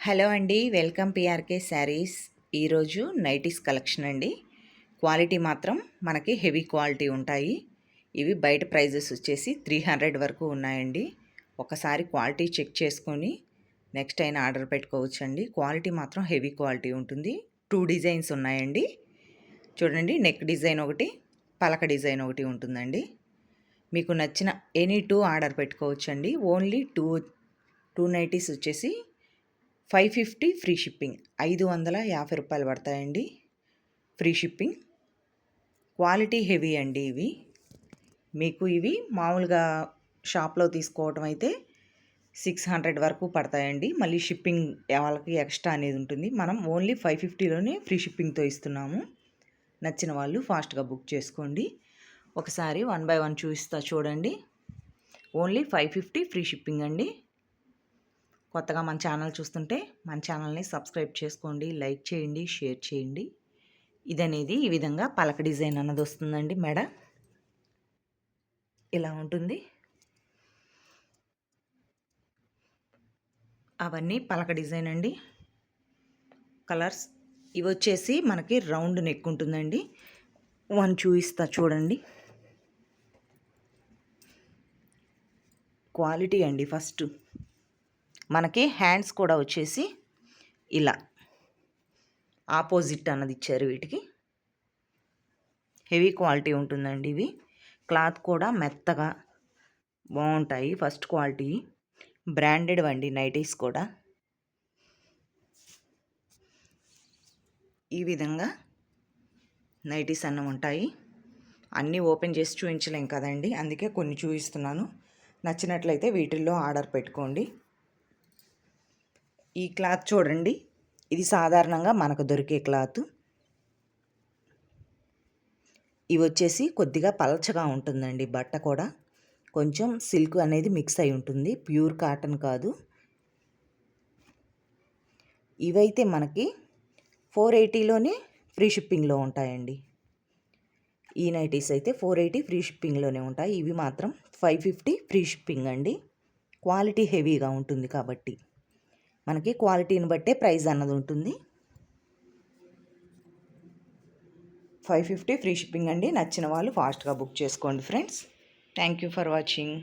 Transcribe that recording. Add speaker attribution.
Speaker 1: Hello అండి, welcome PRK saris. ఈరోజు nighties collection అండి. క్వాలిటీ మాత్రం మనకి హెవీ క్వాలిటీ ఉంటాయి. ఇవి బయట ప్రైజెస్ వచ్చేసి 300 వరకు ఉన్నాయండి. ఒకసారి క్వాలిటీ చెక్ చేసుకొని నెక్స్ట్ అయినా ఆర్డర్ పెట్టుకోవచ్చండి. క్వాలిటీ మాత్రం హెవీ క్వాలిటీ ఉంటుంది. 2 డిజైన్స్ ఉన్నాయండి. చూడండి, నెక్ డిజైన్ ఒకటి, పలక డిజైన్ ఒకటి ఉంటుందండి. మీకు నచ్చిన ఎనీ 2 ఆర్డర్ పెట్టుకోవచ్చండి. ఓన్లీ టూ నైటీస్ వచ్చేసి 550 ఫ్రీ షిప్పింగ్, 550 రూపాయలు పడతాయండి ఫ్రీ షిప్పింగ్. క్వాలిటీ హెవీ అండి. ఇవి మామూలుగా షాప్లో తీసుకోవటం అయితే 600 వరకు పడతాయండి. మళ్ళీ షిప్పింగ్ వాళ్ళకి ఎక్స్ట్రా అనేది ఉంటుంది. మనం ఓన్లీ 550లోనే ఫ్రీ షిప్పింగ్తో ఇస్తున్నాము. నచ్చిన వాళ్ళు ఫాస్ట్గా బుక్ చేసుకోండి. ఒకసారి 1 బై 1 చూపిస్తా చూడండి. ఓన్లీ 550 ఫ్రీ షిప్పింగ్ అండి. కొత్తగా మన ఛానల్ చూస్తుంటే మన ఛానల్ని సబ్స్క్రైబ్ చేసుకోండి, లైక్ చేయండి, షేర్ చేయండి. ఇదనేది ఈ విధంగా పలక డిజైన్ అన్నది వస్తుందండి. మెడ ఇలా ఉంటుంది. అవన్నీ పలక డిజైన్ అండి. కలర్స్ ఇవి వచ్చేసి మనకి రౌండ్ నెక్ ఉంటుందండి. 1 చూపిస్తా చూడండి. క్వాలిటీ అండి. ఫస్ట్ మనకి హ్యాండ్స్ కూడా వచ్చేసి ఇలా ఆపోజిట్ అన్నది ఇచ్చారు. వీటికి హెవీ క్వాలిటీ ఉంటుందండి. ఇవి క్లాత్ కూడా మెత్తగా బాగుంటాయి. ఫస్ట్ క్వాలిటీ బ్రాండెడ్ అండి. నైటీస్ కూడా ఈ విధంగా నైటీస్ అన్న ఉంటాయి. అన్నీ ఓపెన్ చేసి చూపించలేం కదండి, అందుకే కొన్ని చూపిస్తున్నాను. నచ్చినట్లయితే వీటిల్లో ఆర్డర్ పెట్టుకోండి. ఈ క్లాత్ చూడండి, ఇది సాధారణంగా మనకు దొరికే క్లాత్. ఇవి వచ్చేసి కొద్దిగా పలచగా ఉంటుందండి. బట్ట కూడా కొంచెం సిల్క్ అనేది మిక్స్ అయి ఉంటుంది, ప్యూర్ కాటన్ కాదు. ఇవైతే మనకి 480లోనే ఫ్రీ షిప్పింగ్లో ఉంటాయండి. ఈ నైటీస్ అయితే 480 ఫ్రీ షిప్పింగ్లోనే ఉంటాయి. ఇవి మాత్రం 550 ఫ్రీ షిప్పింగ్ అండి. క్వాలిటీ హెవీగా ఉంటుంది కాబట్టి మనకి క్వాలిటీని బట్టే ప్రైస్ అన్నది ఉంటుంది. 550 ఫ్రీ షిప్పింగ్ అండి. నచ్చిన వాళ్ళు ఫాస్ట్గా బుక్ చేసుకోండి friends. Thank you for watching.